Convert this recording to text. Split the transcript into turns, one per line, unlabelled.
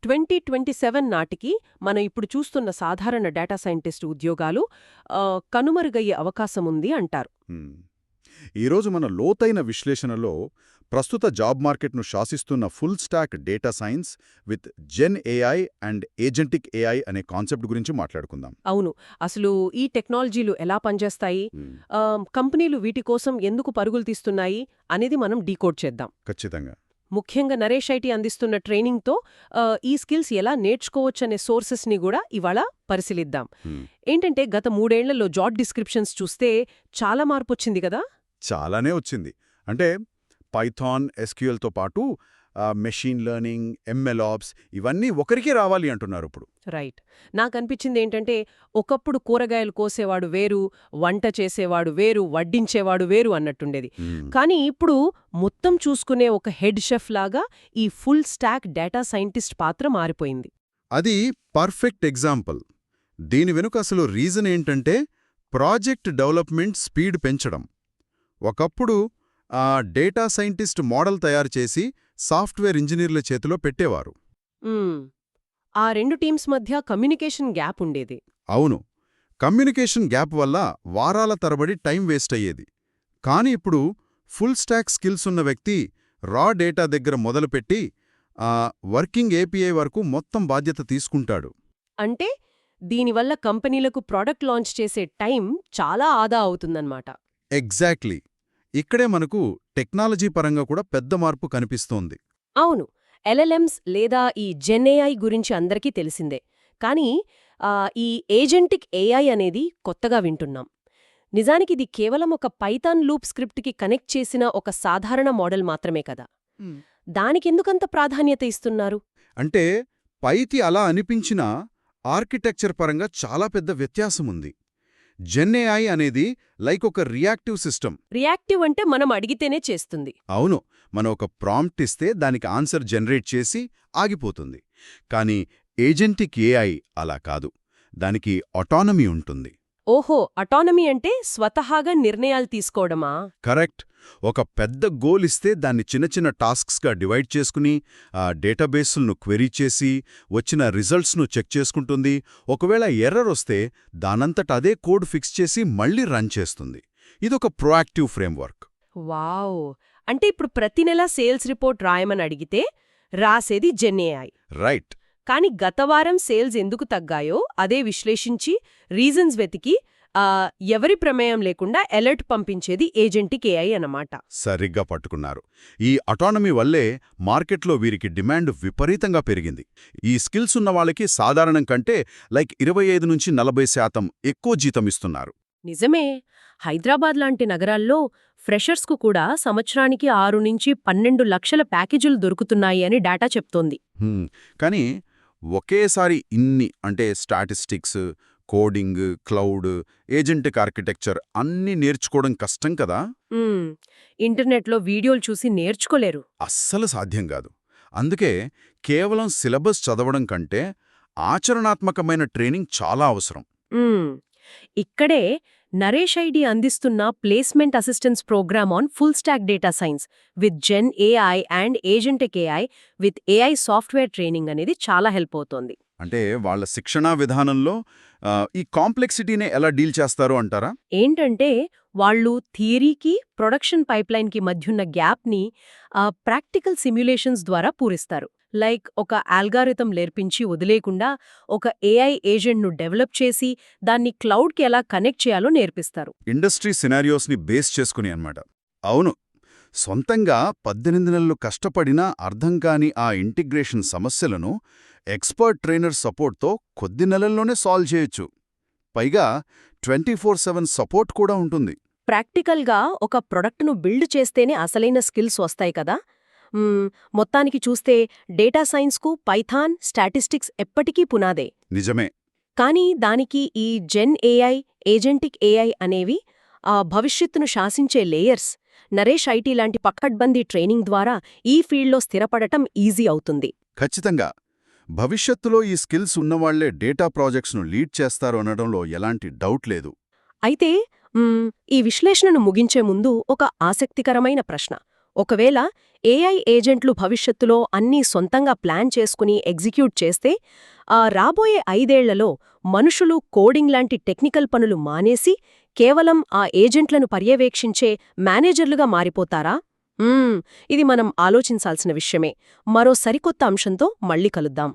2027 నాటికి మనం ఇప్పుడు చూస్తున్న సాధారణ డేటా సైంటిస్ట్ ఉద్యోగాలు కనుమరుగయ్యే అవకాశముంది అంటారు.
హ్మ్. ఈరోజు మన లోతైన విశ్లేషణలో ప్రస్తుత జాబ్ మార్కెట్ను శాసిస్తున్న full stack data science with gen AI and agentic AI అనే కాన్సెప్ట్ గురించి మాట్లాడుకుందాం.
అవును. అసలు ఈ టెక్నాలజీలు ఎలా పనిచేస్తాయి,
హ్మ్.
కంపెనీలు వీటి కోసం ఎందుకు పరుగులు తీస్తున్నాయి అనేది మనం డీకోడ్ చేద్దాం.
ఖచ్చితంగా.
ముఖ్యంగా నరేష్ ఐటీ అందిస్తున్న ట్రైనింగ్తో ఈ స్కిల్స్ ఎలా నేర్చుకోవచ్చనే సోర్సెస్ని కూడా ఇవాళ పరిశీలిద్దాం.
హ్మ్.
ఏంటంటే గత 3 ఏళ్లలో జాబ్ డిస్క్రిప్షన్స్ చూస్తే చాలా మార్పొచ్చింది కదా.
చాలానే వచ్చింది. అంటే పైథాన్, ఎస్క్యూఎల్తో పాటు మెషీన్ లెర్నింగ్, ఎంఎల్ఆప్స్ ఇవన్నీ ఒకరికే రావాలి అంటున్నారు ఇప్పుడు.
రైట్. నాకనిపించింది ఏంటంటే ఒకప్పుడు కూరగాయలు కోసేవాడు వేరు, వంట చేసేవాడు వేరు, వడ్డించేవాడు వేరు అన్నట్టుండేది.
హ్మ్.
కానీ ఇప్పుడు మొత్తం చూసుకునే ఒక హెడ్ షెఫ్ లాగా ఈ ఫుల్ స్టాక్ డేటా సైంటిస్ట్ పాత్ర మారిపోయింది.
అది పర్ఫెక్ట్ ఎగ్జాంపుల్. దీని వెనుక అసలు రీజన్ ఏంటంటే ప్రాజెక్ట్ డెవలప్మెంట్ స్పీడ్ పెంచడం. ఒకప్పుడు డేటా సైంటిస్ట్ మోడల్ తయారు చేసి సాఫ్ట్వేర్ ఇంజనీర్ల చేతిలో పెట్టేవారు.
మ్మ్. ఆ రెండు టీమ్స్ మధ్య కమ్యూనికేషన్ గ్యాప్ ఉండేది.
అవును, కమ్యూనికేషన్ గ్యాప్ వల్ల వారాల తరబడి టైం వేస్ట్ అయ్యేది. కాని ఇప్పుడు ఫుల్ స్టాక్ స్కిల్స్ ఉన్న వ్యక్తి రా డేటా దగ్గర మొదలుపెట్టి వర్కింగ్ ఏపీఐ వరకు మొత్తం బాధ్యత తీసుకుంటాడు.
అంటే దీనివల్ల కంపెనీలకు ప్రోడక్ట్ లాంచ్ చేసే టైం చాలా ఆదా అవుతుందన్నమాట.
ఎగ్జాక్ట్లీ. ఇక్కడే మనకు టెక్నాలజీ పరంగా కూడా పెద్ద మార్పు కనిపిస్తోంది.
అవును. ఎల్ఎల్ఎంస్ లేదా ఈ జెన్ఏఐ గురించి అందరికీ తెలిసిందే. కానీ ఈ ఏజెంటిక్ ఏఐ అనేది కొత్తగా వింటున్నాం. నిజానికి ఇది కేవలం ఒక పైథాన్ లూప్ స్క్రిప్ట్కి కనెక్ట్ చేసిన ఒక సాధారణ మోడల్ మాత్రమే కదా. దానికెందుకంత ప్రాధాన్యత ఇస్తున్నారు?
అంటే పైకి అలా అనిపించినా ఆర్కిటెక్చర్ పరంగా చాలా పెద్ద వ్యత్యాసముంది. జెన్ఏఐ అనేది లైక్ ఒక రియాక్టివ్ సిస్టమ్.
రియాక్టివ్ అంటే మనం అడిగితేనే చేస్తుంది.
అవును, మనం ఒక ప్రాంప్ట్ ఇస్తే దానికి ఆన్సర్ జనరేట్ చేసి ఆగిపోతుంది. కానీ ఏజెంటిక్ ఏఐ అలా కాదు. దానికి ఆటోనమీ ఉంటుంది.
ఓహో, అటానమీ అంటే స్వతహాగా నిర్ణయాలు తీసుకోవడమా?
కరెక్ట్. ఒక పెద్ద గోల్ ఇస్తే దాన్ని చిన్న చిన్న టాస్క్స్గా డివైడ్ చేసుకుని డేటాబేస్లను క్వెరీ చేసి వచ్చిన రిజల్ట్స్ను చెక్ చేసుకుంటుంది. ఒకవేళ ఎర్రర్ వస్తే దానంతట అదే కోడ్ ఫిక్స్ చేసి మళ్ళీ రన్ చేస్తుంది. ఇదొక ప్రోయాక్టివ్ ఫ్రేమ్వర్క్.
వావ్! అంటే ఇప్పుడు ప్రతి నెల సేల్స్ రిపోర్ట్ రాయమని అడిగితే రాసేది జెన్ఏఐ.
రైట్.
కానీ గత వారం సేల్స్ ఎందుకు తగ్గాయో అదే విశ్లేషించి రీజన్స్ వెతికి ఎవరి ప్రమేయం లేకుండా అలర్ట్ పంపించేది ఏజెంటిక్ ఏఐ అన్నమాట.
సరిగ్గా పట్టుకున్నారు. ఈ అటానమీ వల్లే మార్కెట్లో వీరికి డిమాండ్ విపరీతంగా పెరిగింది. ఈ స్కిల్స్ ఉన్న వాళ్ళకి సాధారణం కంటే 25-40% ఎక్కువ జీతం ఇస్తున్నారు.
నిజమే. హైదరాబాద్ లాంటి నగరాల్లో ఫ్రెషర్స్కు కూడా సంవత్సరానికి 6-12 లక్షల ప్యాకేజీలు దొరుకుతున్నాయి అని డేటా చెప్తోంది.
కానీ ఒకేసారి ఇన్ని అంటే statistics, coding, cloud, agentic architecture అన్నీ నేర్చుకోవడం కష్టం కదా.
ఇంటర్నెట్లో వీడియోలు చూసి నేర్చుకోలేరు.
అస్సలు సాధ్యం కాదు. అందుకే కేవలం సిలబస్ చదవడం కంటే ఆచరణాత్మకమైన ట్రైనింగ్ చాలా అవసరం.
ఇక్కడే నరేష్ ఐడి అందిస్తున్న placement assistance program on full stack data science with gen AI and agentic AI with AI software training అనేది చాలా హెల్ప్ అవుతోంది.
అంటే వాళ్ళ శిక్షణా విధానంలో ఈ కాంప్లెక్సిటీనే ఎలా డీల్ చేస్తారు అంటారా?
ఏంటంటే వాళ్ళు థియరీకి ప్రొడక్షన్ పైప్లైన్కి మధ్యున్న గ్యాప్ని ప్రాక్టికల్ సిమ్యులేషన్స్ ద్వారా పూరిస్తారు. లైక్ ఒక ఆల్గారిథం నేర్పించి వదిలేకుండా ఒక ఏఐ ఏజెంట్ను డెవలప్ చేసి దాన్ని క్లౌడ్కి ఎలా కనెక్ట్ చేయాలో నేర్పిస్తారు.
ఇండస్ట్రీ సినారియోస్ని బేస్ చేసుకుని అన్నమాట. అవును, సొంతంగా 18 నెలలు కష్టపడినా అర్థం కాని ఆ ఇంటిగ్రేషన్ సమస్యలను ఎక్స్పర్ట్ ట్రైనర్ సపోర్ట్తో కొద్ది నెలల్లోనే సాల్వ్ చేయొచ్చు. పైగా 24/7 సపోర్ట్ కూడా ఉంటుంది.
ప్రాక్టికల్గా ఒక ప్రొడక్ట్ను బిల్డ్ చేస్తేనే అసలైన స్కిల్స్ వస్తాయి కదా. మొత్తానికి చూస్తే డేటా సైన్స్కు పైథాన్, స్టాటిస్టిక్స్ ఎప్పటికీ పునాదే.
నిజమే.
కానీ దానికి ఈ జెన్ ఏఐ, ఏజెంటిక్ ఏఐ అనేవి భవిష్యత్తును శాసించే లేయర్స్. నరేష్ ఐటీ లాంటి పక్కడ్బందీ ట్రైనింగ్ ద్వారా ఈ ఫీల్డ్లో స్థిరపడటం ఈజీ అవుతుంది.
ఖచ్చితంగా. భవిష్యత్తులో ఈ స్కిల్స్ ఉన్నవాళ్లే డేటా ప్రాజెక్ట్స్ను లీడ్ చేస్తారు అనడంలో ఎలాంటి డౌట్ లేదు.
అయితే ఈ విశ్లేషణను ముగించే ముందు ఒక ఆసక్తికరమైన ప్రశ్న. ఒకవేళ ఏఐ ఏజెంట్లు భవిష్యత్తులో అన్నీ సొంతంగా ప్లాన్ చేసుకుని ఎగ్జిక్యూట్ చేస్తే రాబోయే 5 ఏళ్లలో మనుషులు కోడింగ్ లాంటి టెక్నికల్ పనులు మానేసి కేవలం ఆ ఏజెంట్లను పర్యవేక్షించే మేనేజర్లుగా మారిపోతారా? ఇది మనం ఆలోచించాల్సిన విషయమే. మరో సరికొత్త అంశంతో మళ్ళీ కలుద్దాం.